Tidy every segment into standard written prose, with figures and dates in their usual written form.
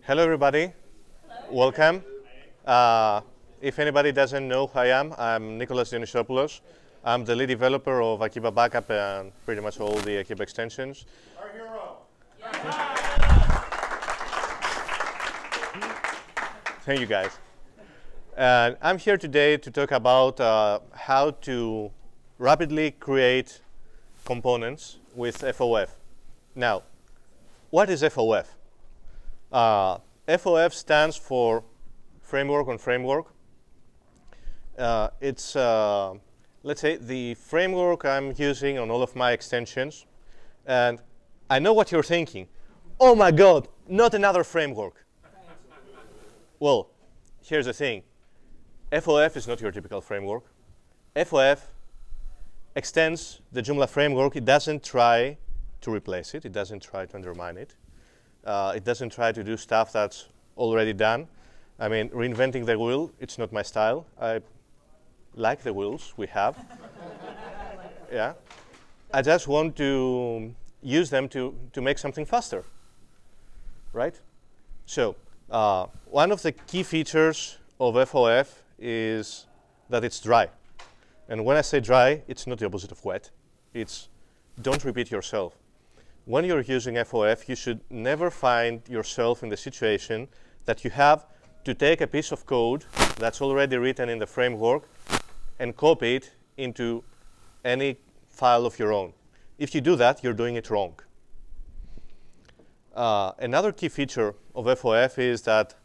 Hello, everybody. Hello. Welcome. If anybody doesn't know who I am, I'm K Dionysopoulos. I'm the lead developer of Akiba Backup and pretty much all the Akiba extensions. Our hero. Thank you, guys. And I'm here today to talk about how to rapidly create components with FOF. Now, what is FOF? FOF stands for Framework on Framework. It's, let's say, the framework I'm using on all of my extensions. And I know what you're thinking. Oh, my God, not another framework. Well, here's the thing. FOF is not your typical framework. FOF extends the Joomla framework. It doesn't try to replace it. It doesn't try to undermine it. It doesn't try to do stuff that's already done. I mean, reinventing the wheel, it's not my style. I like the wheels we have. Yeah. I just want to use them to make something faster, right? So one of the key features of FOF is that it's dry. And when I say dry, it's not the opposite of wet. It's don't repeat yourself. When you're using FOF, you should never find yourself in the situation that you have to take a piece of code that's already written in the framework and copy it into any file of your own. If you do that, you're doing it wrong. Another key feature of FOF is that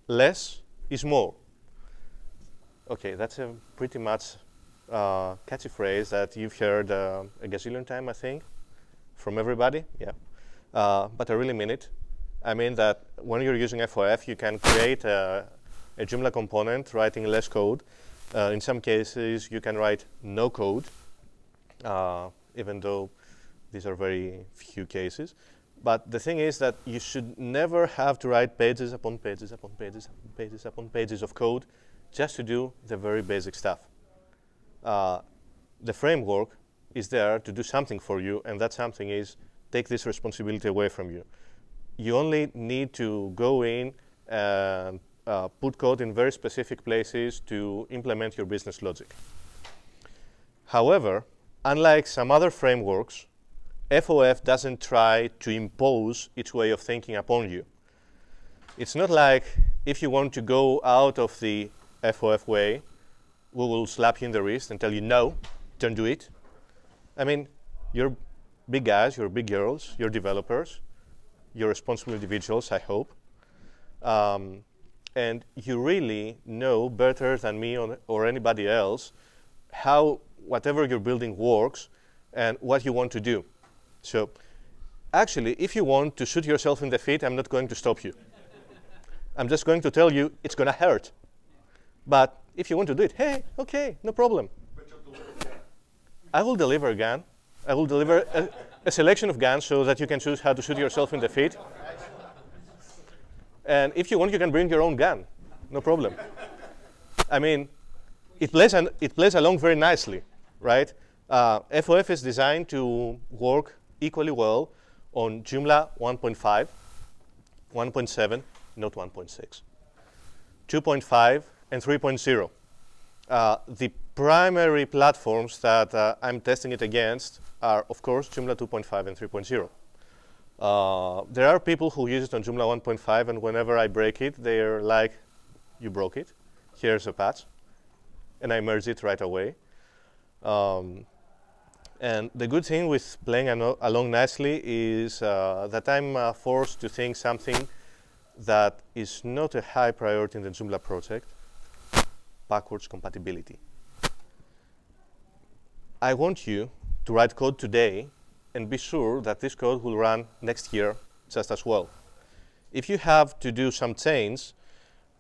less is more. OK, that's a pretty much catchy phrase that you've heard a gazillion times, I think, from everybody. Yeah. But I really mean it. I mean that when you're using FOF, you can create a Joomla component writing less code. In some cases, you can write no code, even though these are very few cases. But the thing is that you should never have to write pages upon pages upon pages upon pages upon pages of code just to do the very basic stuff. The framework is there to do something for you, and that something is take this responsibility away from you. You only need to go in and put code in very specific places to implement your business logic. However, unlike some other frameworks, FOF doesn't try to impose its way of thinking upon you. It's not like if you want to go out of the FOF way, we will slap you in the wrist and tell you, no, don't do it. I mean, you're big guys, you're big girls, you're developers, you're responsible individuals, I hope. And you really know better than me or anybody else how whatever you're building works and what you want to do. So actually, if you want to shoot yourself in the feet, I'm not going to stop you. I'm just going to tell you it's going to hurt. But if you want to do it, hey, OK, no problem. I will deliver a gun. I will deliver a selection of guns so that you can choose how to shoot yourself in the feet. And if you want, you can bring your own gun. No problem. I mean, it plays along very nicely, right? FOF is designed to work equally well on Joomla 1.5, 1.7, not 1.6, 2.5, and 3.0. The primary platforms that I'm testing it against are, of course, Joomla 2.5 and 3.0. There are people who use it on Joomla 1.5, and whenever I break it, they're like, you broke it. Here's a patch. And I merge it right away. And the good thing with playing along nicely is that I'm forced to think something that is not a high priority in the Joomla project, backwards compatibility. I want you to write code today and be sure that this code will run next year just as well. If you have to do some change,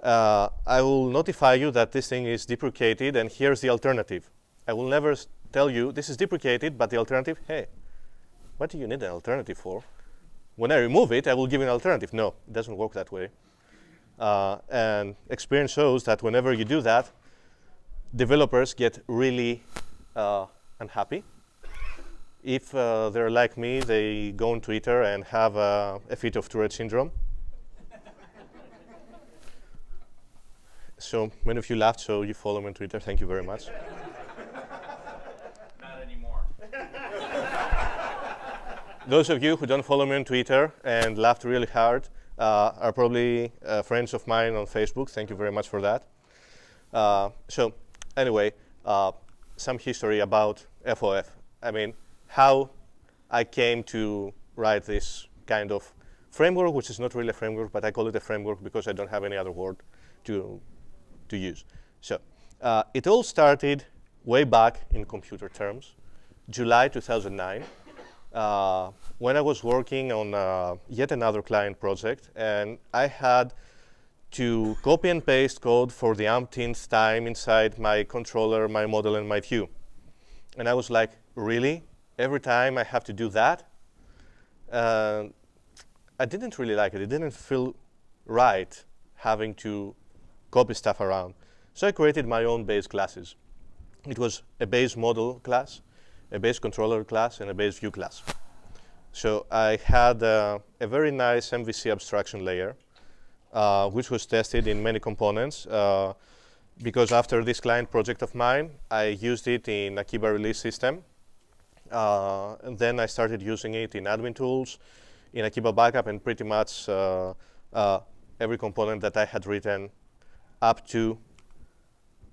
I will notify you that this thing is deprecated and here's the alternative. I will never tell you this is deprecated, but the alternative, hey, what do you need an alternative for? When I remove it, I will give you an alternative. No, it doesn't work that way. And experience shows that whenever you do that, developers get really unhappy. If they're like me, they go on Twitter and have a fit of Tourette syndrome. So many of you laughed, so you follow me on Twitter. Thank you very much. Not anymore. Those of you who don't follow me on Twitter and laughed really hard are probably friends of mine on Facebook. Thank you very much for that. So anyway, some history about FOF. I mean, how I came to write this kind of framework, which is not really a framework, but I call it a framework because I don't have any other word to use. So it all started way back in computer terms, July 2009, when I was working on yet another client project, and I had to copy and paste code for the umpteenth time inside my controller, my model, and my view. And I was like, really? Every time I have to do that? I didn't really like it. It didn't feel right having to copy stuff around. So I created my own base classes. It was a base model class, a base controller class, and a base view class. So I had a very nice MVC abstraction layer, which was tested in many components, because after this client project of mine, I used it in a Akiba release system. And then I started using it in admin tools, in Akiba backup, and pretty much every component that I had written up to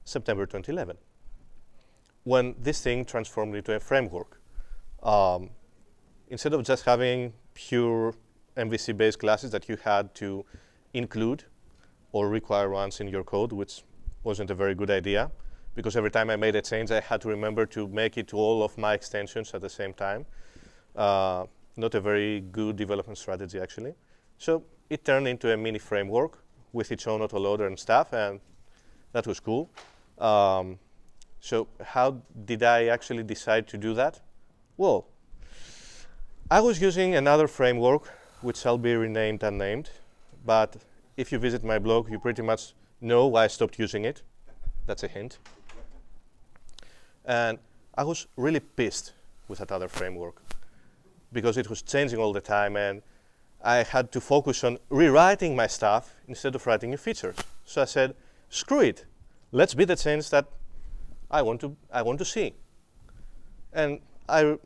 September 2011, when this thing transformed into a framework. Instead of just having pure MVC-based classes that you had to include or require once in your code, which wasn't a very good idea, because every time I made a change, I had to remember to make it to all of my extensions at the same time. Not a very good development strategy, actually. So it turned into a mini framework with its own autoloader and stuff, and that was cool. So how did I actually decide to do that? Well, I was using another framework, which shall be renamed unnamed. But if you visit my blog, you pretty much know why I stopped using it. That's a hint. And I was really pissed with that other framework, because it was changing all the time, and I had to focus on rewriting my stuff instead of writing new features. So I said, screw it. Let's be the change that I want to see. And I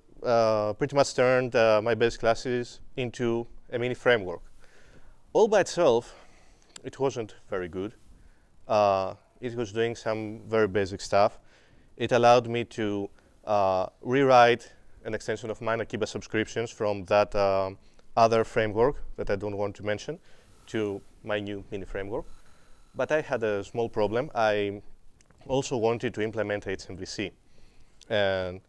pretty much turned my base classes into a mini framework. All by itself, it wasn't very good. It was doing some very basic stuff. It allowed me to rewrite an extension of mine, Akiba subscriptions, from that other framework that I don't want to mention to my new mini framework. But I had a small problem. I also wanted to implement HMVC. And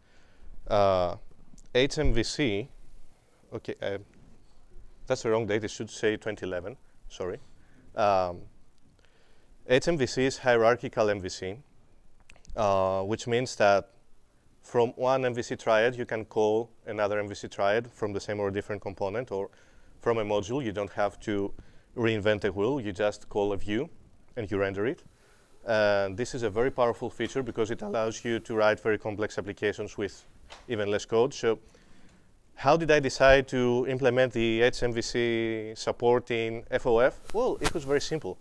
HMVC, okay, that's the wrong date. It should say 2011, sorry. HMVC is hierarchical MVC, which means that from one MVC triad, you can call another MVC triad from the same or different component, or from a module. You don't have to reinvent a wheel. You just call a view, and you render it. And this is a very powerful feature because it allows you to write very complex applications with even less code. So how did I decide to implement the HMVC support in FOF? Well, it was very simple.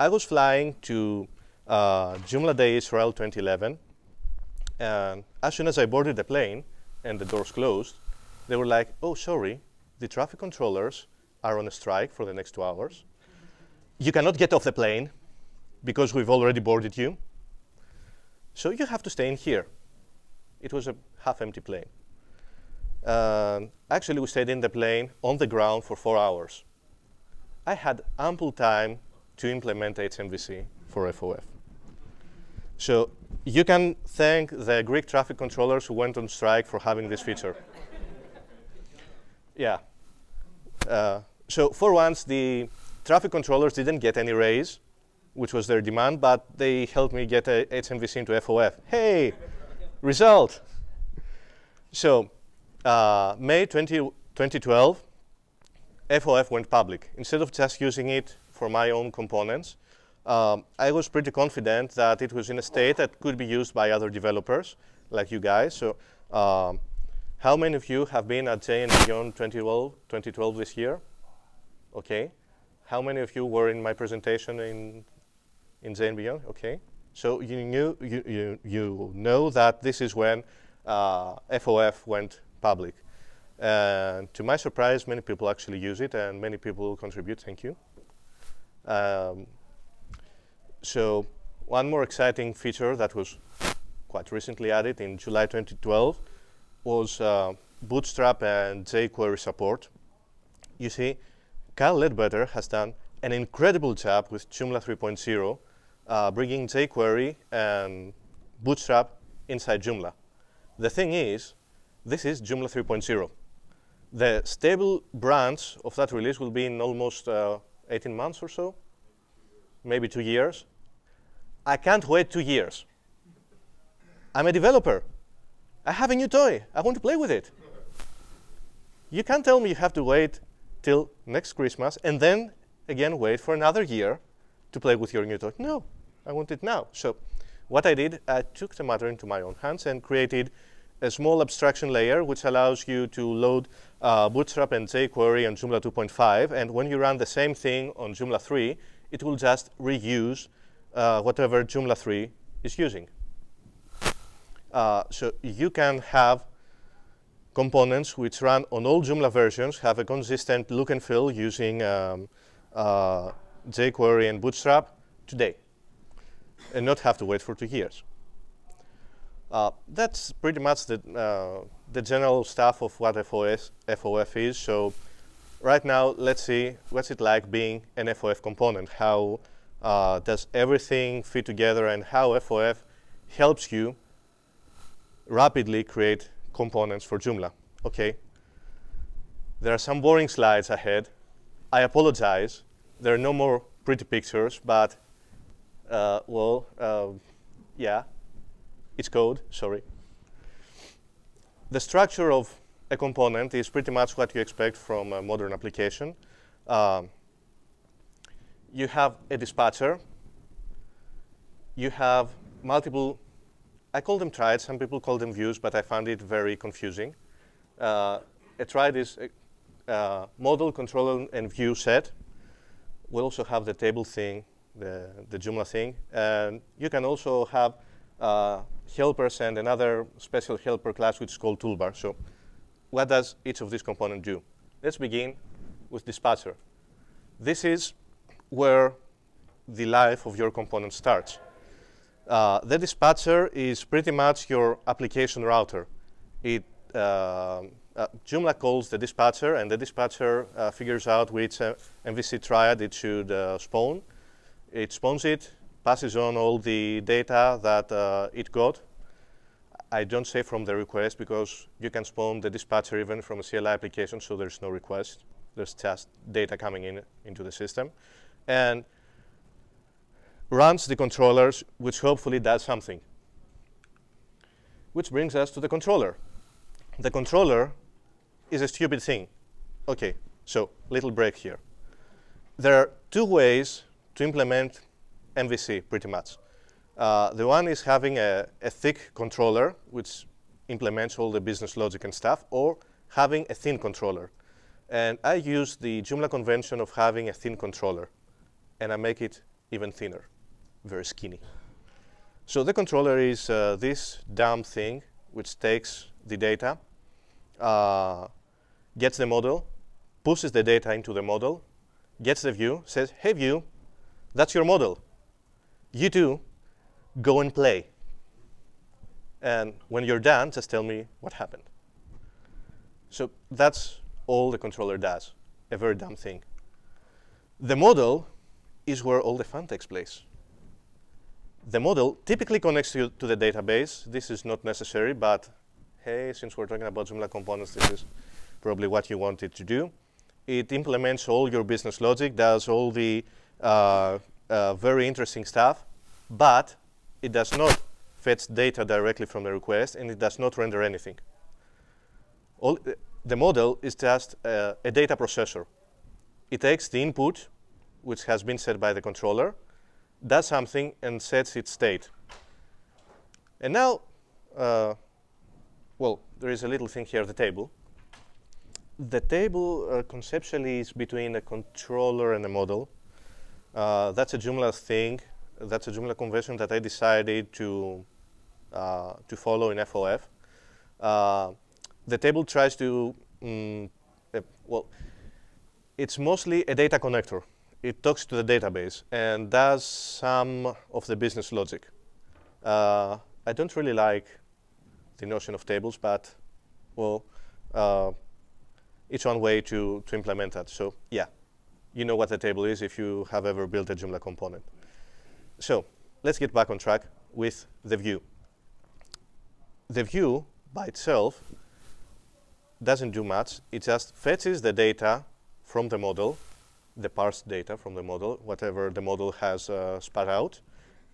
I was flying to Joomla Day Israel 2011. And as soon as I boarded the plane and the doors closed, they were like, oh, sorry, the traffic controllers are on a strike for the next 2 hours. You cannot get off the plane because we've already boarded you. So you have to stay in here. It was a half-empty plane. Actually, we stayed in the plane on the ground for 4 hours. I had ample time to implement HMVC for FOF. So you can thank the Greek traffic controllers who went on strike for having this feature. Yeah. So for once, the traffic controllers didn't get any raise, which was their demand, but they helped me get a HMVC into FOF. Hey, result. So May 2012, FOF went public. Instead of just using it for my own components, I was pretty confident that it was in a state that could be used by other developers, like you guys. So how many of you have been at J and Beyond 2012 this year? OK. How many of you were in my presentation in in J and beyond, okay. So you know that this is when FOF went public. And to my surprise, many people actually use it, and many people contribute. Thank you. So one more exciting feature that was quite recently added in July 2012 was Bootstrap and jQuery support. You see, Kyle Ledbetter has done an incredible job with Joomla 3.0, bringing jQuery and Bootstrap inside Joomla. The thing is, this is Joomla 3.0. The stable branch of that release will be in almost 18 months or so, maybe 2 years. I can't wait 2 years. I'm a developer. I have a new toy. I want to play with it. You can't tell me you have to wait till next Christmas and then again wait for another year to play with your new toy. No, I want it now. So what I did, I took the matter into my own hands and created a small abstraction layer which allows you to load Bootstrap and jQuery on Joomla 2.5, and when you run the same thing on Joomla 3, it will just reuse whatever Joomla 3 is using. So you can have components which run on all Joomla versions, have a consistent look and feel using jQuery and Bootstrap today, and not have to wait for 2 years. That's pretty much the general stuff of what FOF is. So right now, let's see what's it like being an FOF component. How does everything fit together, and how FOF helps you rapidly create components for Joomla. Okay. There are some boring slides ahead. I apologize. There are no more pretty pictures, but yeah. It's code, sorry. The structure of a component is pretty much what you expect from a modern application. You have a dispatcher. You have multiple, I call them triads, some people call them views, but I found it very confusing. A triad is a model, controller, and view set. We also have the table thing, the Joomla thing. And you can also have helpers and another special helper class which is called Toolbar. So what does each of these components do? Let's begin with dispatcher. This is where the life of your component starts. The dispatcher is pretty much your application router. Joomla calls the dispatcher, and the dispatcher figures out which MVC triad it should spawn. It spawns it, passes on all the data that it got. I don't say from the request because you can spawn the dispatcher even from a CLI application, so there's no request. There's just data coming into the system. And runs the controllers, which hopefully does something. Which brings us to the controller. The controller is a stupid thing. OK, so little break here. There are 2 ways to implement MVC, pretty much. The one is having a thick controller, which implements all the business logic and stuff, or having a thin controller. And I use the Joomla convention of having a thin controller, and I make it even thinner, very skinny. So the controller is this dumb thing, which takes the data, gets the model, pushes the data into the model, gets the view, says, hey, view, that's your model. You two, go and play. And when you're done, just tell me what happened. So that's all the controller does, a very dumb thing. The model is where all the fun takes place. The model typically connects you to the database. This is not necessary, but hey, since we're talking about Joomla components, this is probably what you want it to do. It implements all your business logic, does all the very interesting stuff, but it does not fetch data directly from the request, and it does not render anything. The model is just a data processor. It takes the input, which has been set by the controller, does something, and sets its state. And now, well, there is a little thing here, the table. The table conceptually is between a controller and a model. That's a Joomla thing. that's a Joomla convention that I decided to follow in FOF. The table tries to, well, it's mostly a data connector. It talks to the database and does some of the business logic. I don't really like the notion of tables, but, well, it's one way to implement that. So, yeah, you know what a table is if you have ever built a Joomla component. So, let's get back on track with the view. The view, by itself, doesn't do much. It just fetches the data from the model, the parsed data from the model, whatever the model has spat out,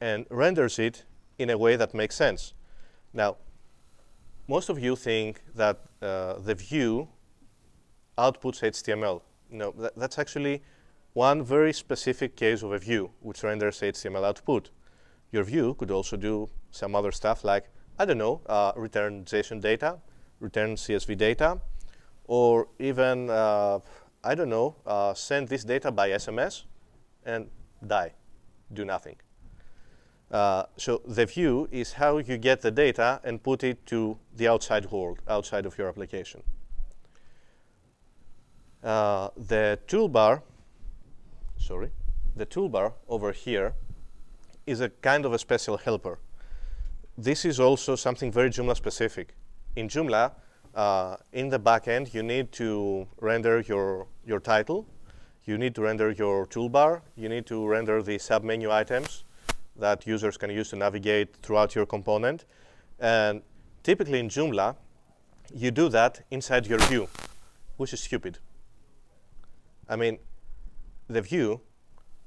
and renders it in a way that makes sense. Now, most of you think that the view outputs HTML. No, that's actually one very specific case of a view, which renders HTML output. Your view could also do some other stuff like, I don't know, return JSON data, return CSV data, or even, I don't know, send this data by SMS and die, do nothing. So the view is how you get the data and put it to the outside world, outside of your application. The toolbar over here is a kind of a special helper. This is also something very Joomla specific. In Joomla, in the backend, you need to render your title, you need to render your toolbar, you need to render the submenu items that users can use to navigate throughout your component. And typically in Joomla, you do that inside your view, which is stupid. I mean, the view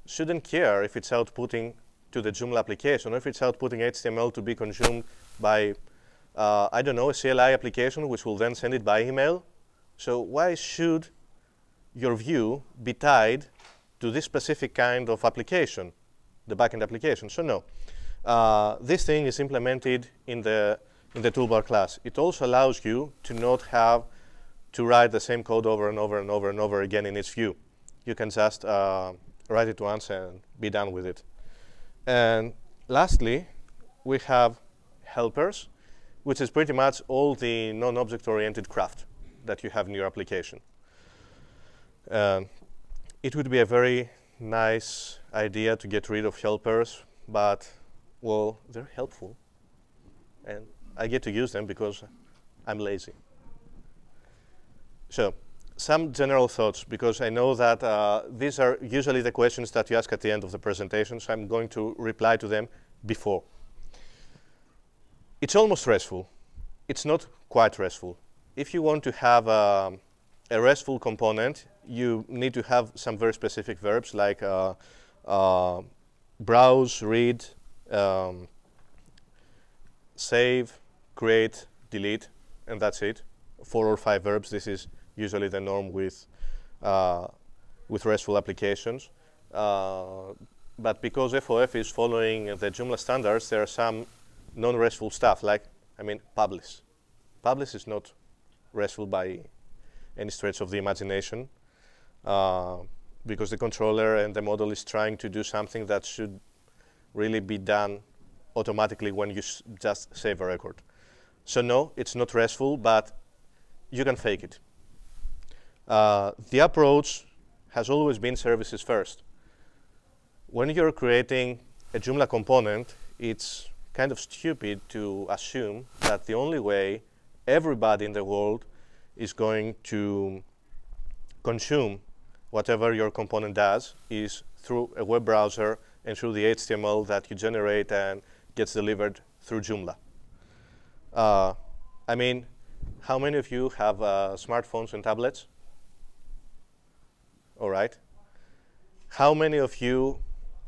shouldn't care if it's outputting to the Joomla application or if it's outputting HTML to be consumed by, I don't know, a CLI application, which will then send it by email. So why should your view be tied to this specific kind of application, the backend application? So no. This thing is implemented in the toolbar class. It also allows you to not have to write the same code over and over and over and over again in each view. You can just write it once and be done with it. And lastly, we have helpers, which is pretty much all the non-object-oriented craft that you have in your application. It would be a very nice idea to get rid of helpers, but, well, they're helpful. And I get to use them because I'm lazy. So, some general thoughts, because I know that these are usually the questions that you ask at the end of the presentation, so I'm going to reply to them before. It's almost RESTful. It's not quite RESTful. If you want to have a RESTful component, you need to have some very specific verbs like browse, read, save, create, delete, and that's it. 4 or 5 verbs. This is usually the norm with RESTful applications. But because FOF is following the Joomla standards, there are some non-RESTful stuff, like, I mean, publish. Publish is not RESTful by any stretch of the imagination, because the controller and the model is trying to do something that should really be done automatically when you just save a record. So no, it's not RESTful, but you can fake it. The approach has always been services first. When you're creating a Joomla component, it's kind of stupid to assume that the only way everybody in the world is going to consume whatever your component does is through a web browser and through the HTML that you generate and gets delivered through Joomla. I mean, how many of you have smartphones and tablets? All right. How many of you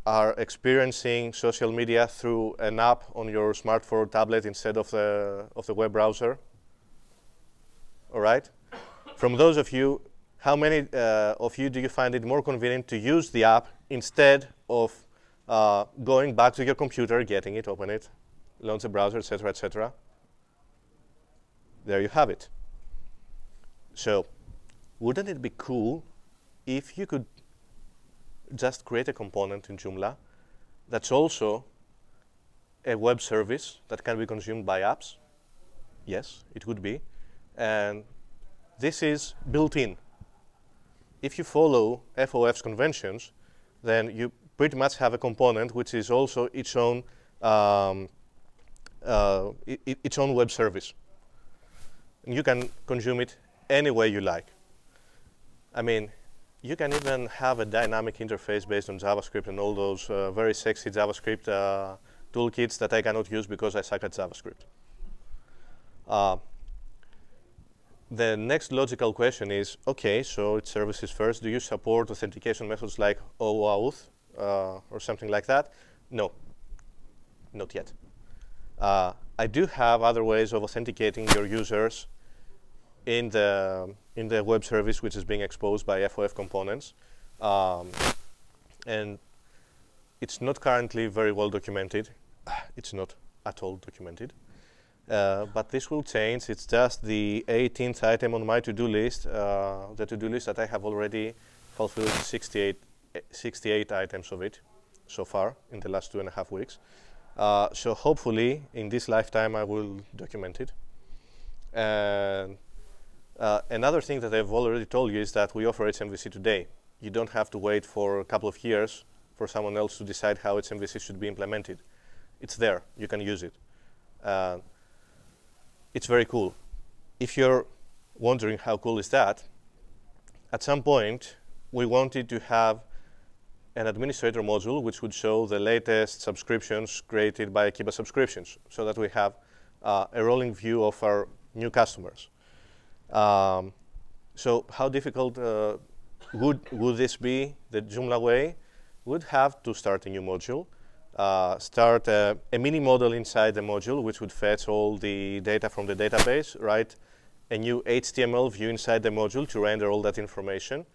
are experiencing social media through an app on your smartphone or tablet instead of the web browser? All right. From those of you, how many of you do you find it more convenient to use the app instead of going back to your computer, getting it, open it, launch a browser, etc., etc.? There you have it. So, wouldn't it be cool if you could just create a component in Joomla that's also a web service that can be consumed by apps. Yes, it would be. And this is built in. If you follow FOF's conventions, then you pretty much have a component which is also its own web service. And you can consume it any way you like. I mean, you can even have a dynamic interface based on JavaScript and all those very sexy JavaScript toolkits that I cannot use because I suck at JavaScript. The next logical question is, okay, so it's services first. Do you support authentication methods like OAuth or something like that? No, not yet. I do have other ways of authenticating your users in the web service which is being exposed by FOF components. And it's not currently very well documented. It's not at all documented. But this will change. It's just the 18th item on my to-do list, the to-do list that I have already fulfilled 68 items of it so far in the last 2.5 weeks. So hopefully, in this lifetime, I will document it. And another thing that I've already told you is that we offer HMVC today. You don't have to wait for a couple of years for someone else to decide how HMVC should be implemented. It's there. You can use it. It's very cool. If you're wondering how cool is that, at some point, we wanted to have an administrator module which would show the latest subscriptions created by Akiba Subscriptions so that we have a rolling view of our new customers. So how difficult would this be? The Joomla way would have to start a new module, start a mini model inside the module which would fetch all the data from the database, write a new HTML view inside the module to render all that information,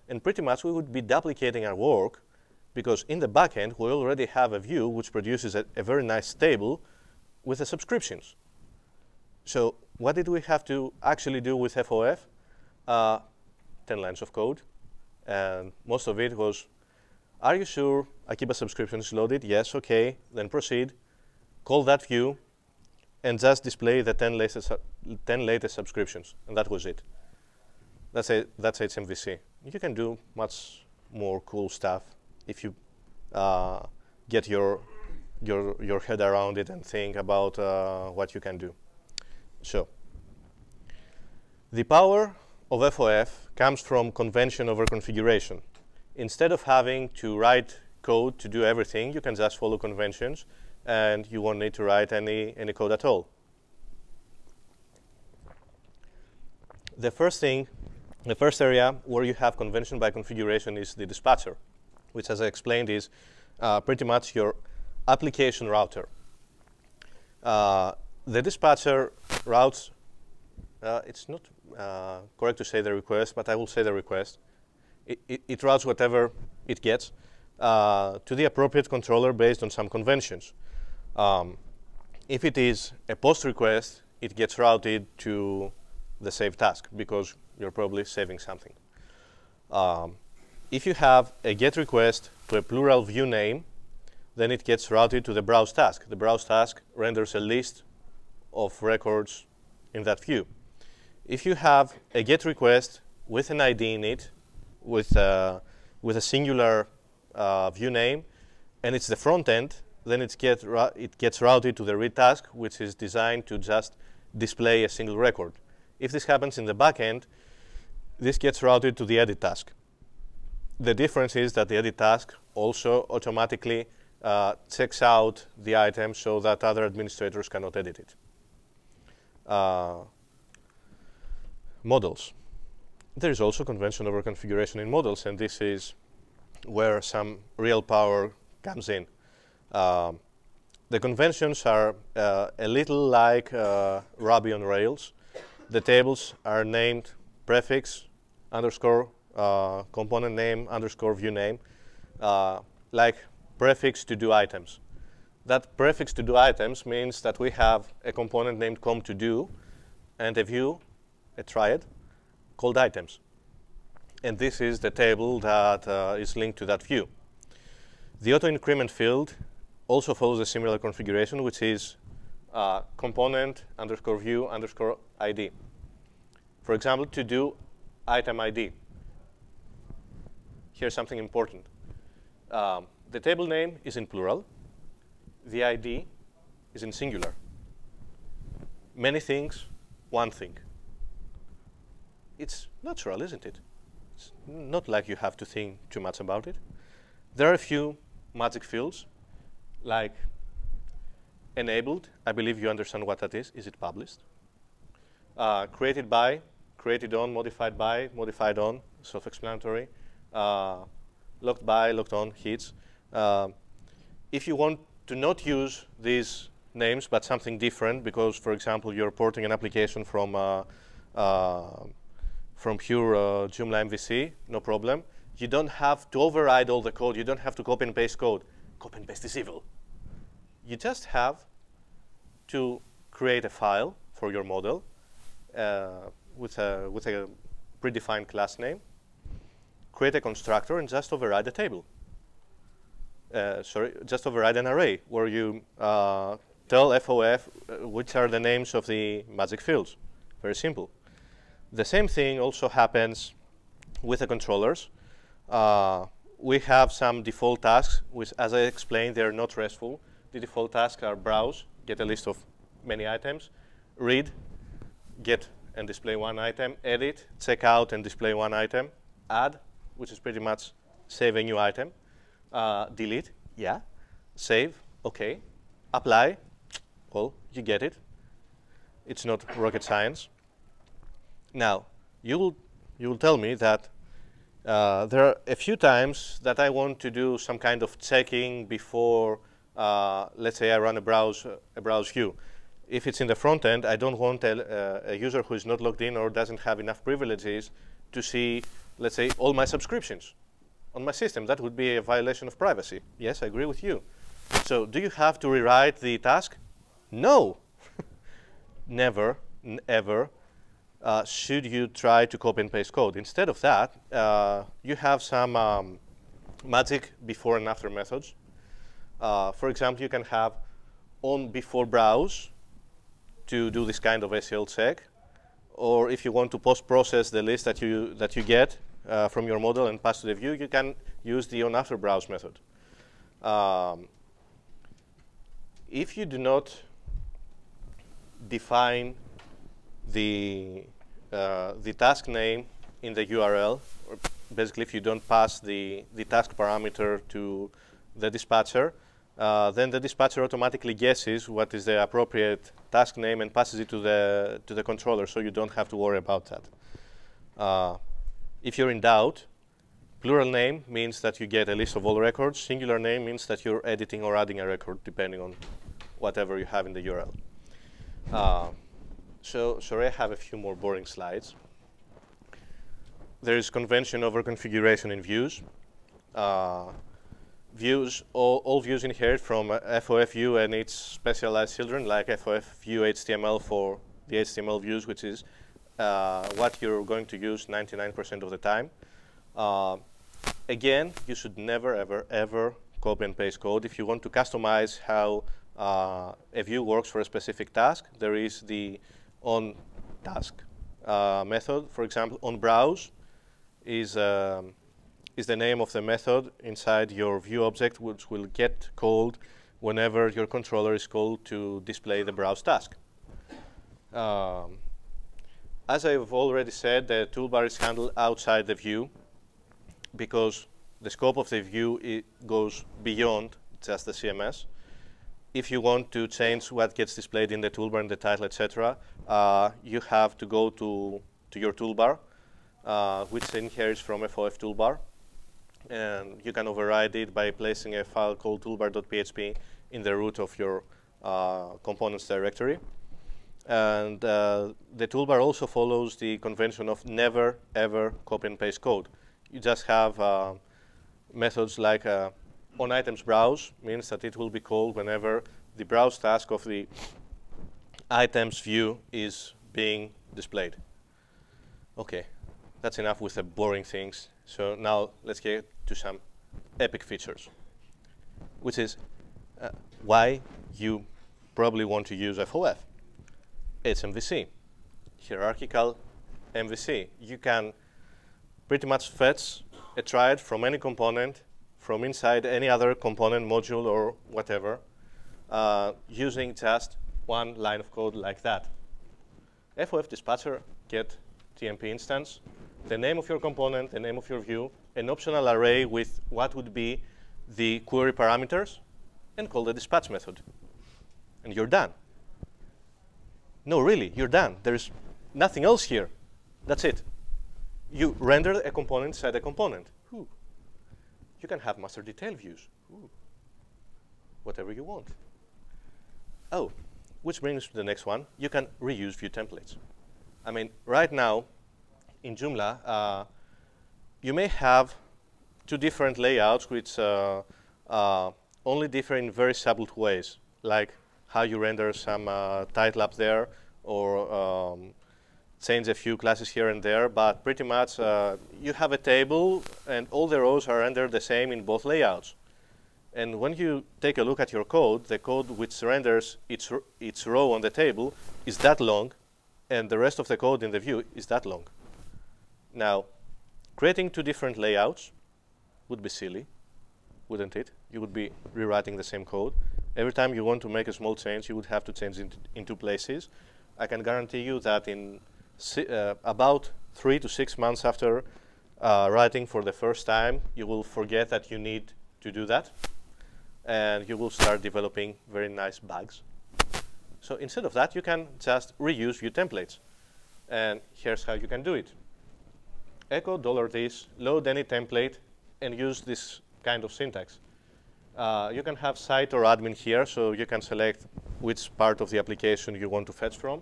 and pretty much we would be duplicating our work because in the backend we already have a view which produces a very nice table with the subscriptions. So what did we have to actually do with FOF? 10 lines of code, and most of it was, are you sure Akiba subscription is loaded? Yes, okay, then proceed, call that view, and just display the 10 latest subscriptions, and that was it. That's HMVC. You can do much more cool stuff if you get your head around it and think about what you can do. So, the power of FOF comes from convention over configuration. Instead of having to write code to do everything, you can just follow conventions, and you won't need to write any code at all. The first area where you have convention by configuration is the dispatcher, which, as I explained, is pretty much your application router. The dispatcher routes, it's not correct to say the request, but I will say the request. It routes whatever it gets to the appropriate controller based on some conventions. If it is a post request, it gets routed to the save task because you're probably saving something. If you have a get request to a plural view name, then it gets routed to the browse task. The browse task renders a list of records in that view. If you have a get request with an ID in it, with a singular view name, and it's the front end, then it gets routed to the read task, which is designed to just display a single record. If this happens in the back end, this gets routed to the edit task. The difference is that the edit task also automatically checks out the item so that other administrators cannot edit it. Models. There is also convention over configuration in models, and this is where some real power comes in. The conventions are a little like Ruby on Rails. The tables are named prefix underscore component name underscore view name, like prefix to do items. That prefix to do items means that we have a component named com to do and a view, a triad, called items. And this is the table that is linked to that view. The auto increment field also follows a similar configuration, which is component underscore view underscore ID. For example, to do item ID, here's something important. The table name is in plural. The ID is in singular. Many things, one thing. It's natural, isn't it? It's not like you have to think too much about it. There are a few magic fields, like enabled. I believe you understand what that is. Is it published? Created by, created on, modified by, modified on, self-explanatory. Locked by, locked on, hits. If you want to not use these names, but something different, because, for example, you're porting an application from pure Joomla MVC, no problem. You don't have to override all the code. You don't have to copy and paste code. Copy and paste is evil. You just have to create a file for your model with a predefined class name, create a constructor, and just override a table. Just override an array where you tell FOF which are the names of the magic fields. Very simple. The same thing also happens with the controllers. We have some default tasks, which, as I explained, they're not RESTful. The default tasks are browse, get a list of many items, read, get and display one item, edit, check out and display one item, add, which is pretty much save a new item, delete, yeah, save, okay, apply, well, you get it. It's not rocket science. Now, you will tell me that there are a few times that I want to do some kind of checking before, let's say I run a browse view. If it's in the front end, I don't want a user who is not logged in or doesn't have enough privileges to see, let's say, all my subscriptions on my system. That would be a violation of privacy. Yes, I agree with you. So do you have to rewrite the task? No. Never, ever should you try to copy and paste code. Instead of that, you have some magic before and after methods. For example, you can have on before browse to do this kind of ACL check, or if you want to post-process the list that you get from your model and pass to the view, you can use the on after browse method. If you do not define the task name in the URL, or basically if you don't pass the task parameter to the dispatcher, then the dispatcher automatically guesses what is the appropriate task name and passes it to the controller, so you don't have to worry about that. If you're in doubt, plural name means that you get a list of all records. Singular name means that you're editing or adding a record, depending on whatever you have in the URL. So sorry, I have a few more boring slides. There is convention over configuration in views. Views, all views inherit from FOF view and its specialized children, like FOF view HTML for the HTML views, which is what you're going to use 99% of the time. Again, you should never, ever, ever copy and paste code. If you want to customize how a view works for a specific task, there is the on task method. For example, on browse is the name of the method inside your view object, which will get called whenever your controller is called to display the browse task. As I've already said, the toolbar is handled outside the view because the scope of the view goes beyond just the CMS. If you want to change what gets displayed in the toolbar, in the title, etc., you have to go to your toolbar, which inherits from FOF toolbar. And you can override it by placing a file called toolbar.php in the root of your components directory. And the toolbar also follows the convention of never, ever copy and paste code. You just have methods like on items browse means that it will be called whenever the browse task of the items view is being displayed. OK, that's enough with the boring things. So now let's get to some epic features, which is why you probably want to use FOF. HMVC, hierarchical MVC. You can pretty much fetch a triad from any component, from inside any other component, module, or whatever, using just one line of code like that. FOF dispatcher, get TMP instance, the name of your component, the name of your view, an optional array with what would be the query parameters, and call the dispatch method. And you're done. No, really, you're done. There's nothing else here. That's it. You rendered a component inside a component. Ooh. You can have master detail views. Ooh. Whatever you want. Oh, which brings us to the next one. You can reuse view templates. I mean, right now, in Joomla, you may have two different layouts which only differ in very subtle ways, like how you render some title up there, or change a few classes here and there, but pretty much you have a table and all the rows are rendered the same in both layouts. And when you take a look at your code, the code which renders its row on the table is that long, and the rest of the code in the view is that long. Now, creating two different layouts would be silly, wouldn't it? You would be rewriting the same code. Every time you want to make a small change, you would have to change it in two places. I can guarantee you that in about 3 to 6 months after writing for the first time, you will forget that you need to do that, and you will start developing very nice bugs. So instead of that, you can just reuse view templates. And here's how you can do it. Echo $this, load any template, and use this kind of syntax. You can have site or admin here, so you can select which part of the application you want to fetch from.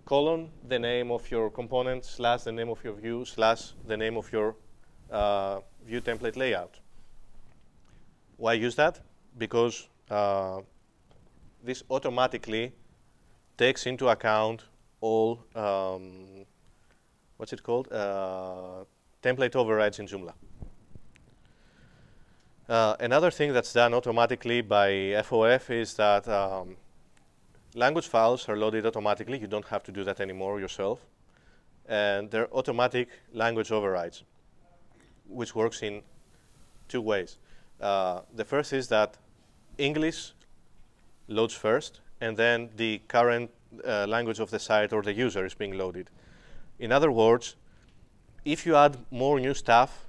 Colon, the name of your component, slash the name of your view, slash the name of your view template layout. Why use that? Because this automatically takes into account all, what's it called? Template overrides in Joomla. Another thing that's done automatically by FOF is that language files are loaded automatically. You don't have to do that anymore yourself. And they're automatic language overrides, which works in two ways. The first is that English loads first, and then the current language of the site or the user is being loaded. In other words, if you add more new stuff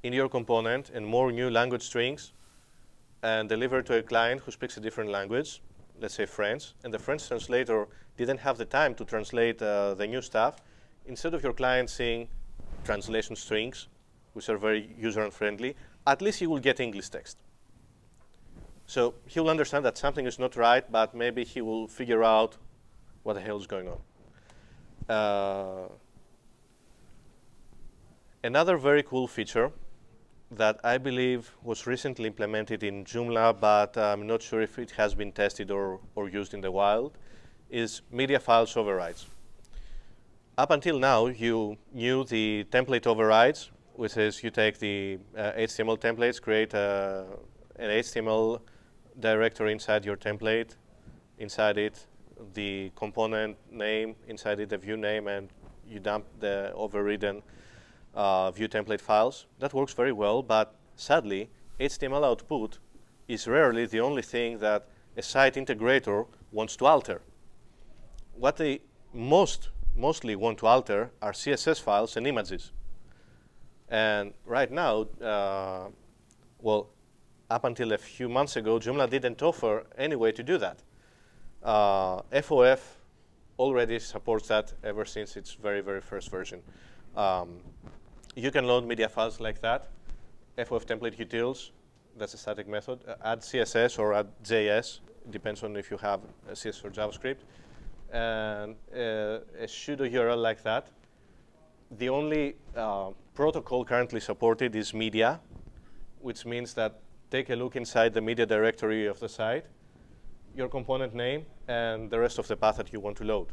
in your component and more new language strings and deliver to a client who speaks a different language, let's say French, and the French translator didn't have the time to translate the new stuff, instead of your client seeing translation strings, which are very user-unfriendly, at least he will get English text. So he will understand that something is not right, but maybe he will figure out what the hell is going on. Another very cool feature that I believe was recently implemented in Joomla, but I'm not sure if it has been tested or used in the wild, is media files overrides. Up until now, you knew the template overrides, which is you take the HTML templates, create an HTML directory inside your template, inside it the component name, inside it the view name, and you dump the overridden view template files. That works very well, but sadly, HTML output is rarely the only thing that a site integrator wants to alter. What they mostly want to alter are CSS files and images. And right now, well, up until a few months ago, Joomla didn't offer any way to do that. FOF already supports that ever since its very, very first version. You can load media files like that. FOF template utils, that's a static method. Add CSS or add JS, depends on if you have CSS or JavaScript. And a pseudo URL like that. The only protocol currently supported is media, which means that take a look inside the media directory of the site, your component name, and the rest of the path that you want to load.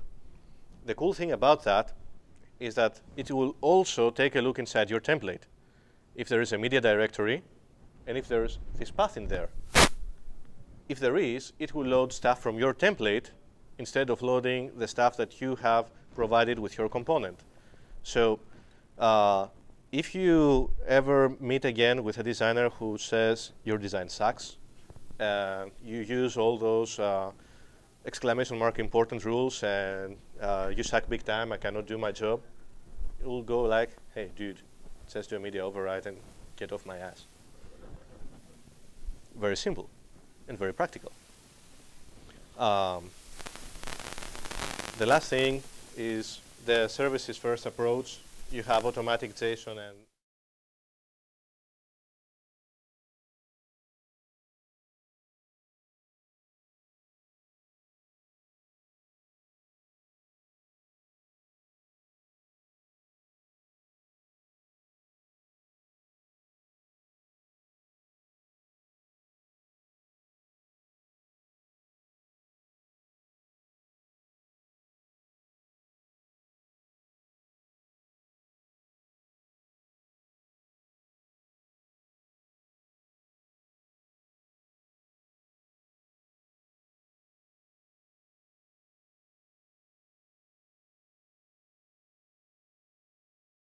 The cool thing about that is that it will also take a look inside your template. If there is a media directory, and if there's this path in there. if there is, it will load stuff from your template instead of loading the stuff that you have provided with your component. So if you ever meet again with a designer who says your design sucks, and you use all those exclamation mark important rules, and you suck big time, I cannot do my job, it will go like, hey, dude, it says do a media override and get off my ass. Very simple and very practical. The last thing is the services first approach. You have automatic JSON and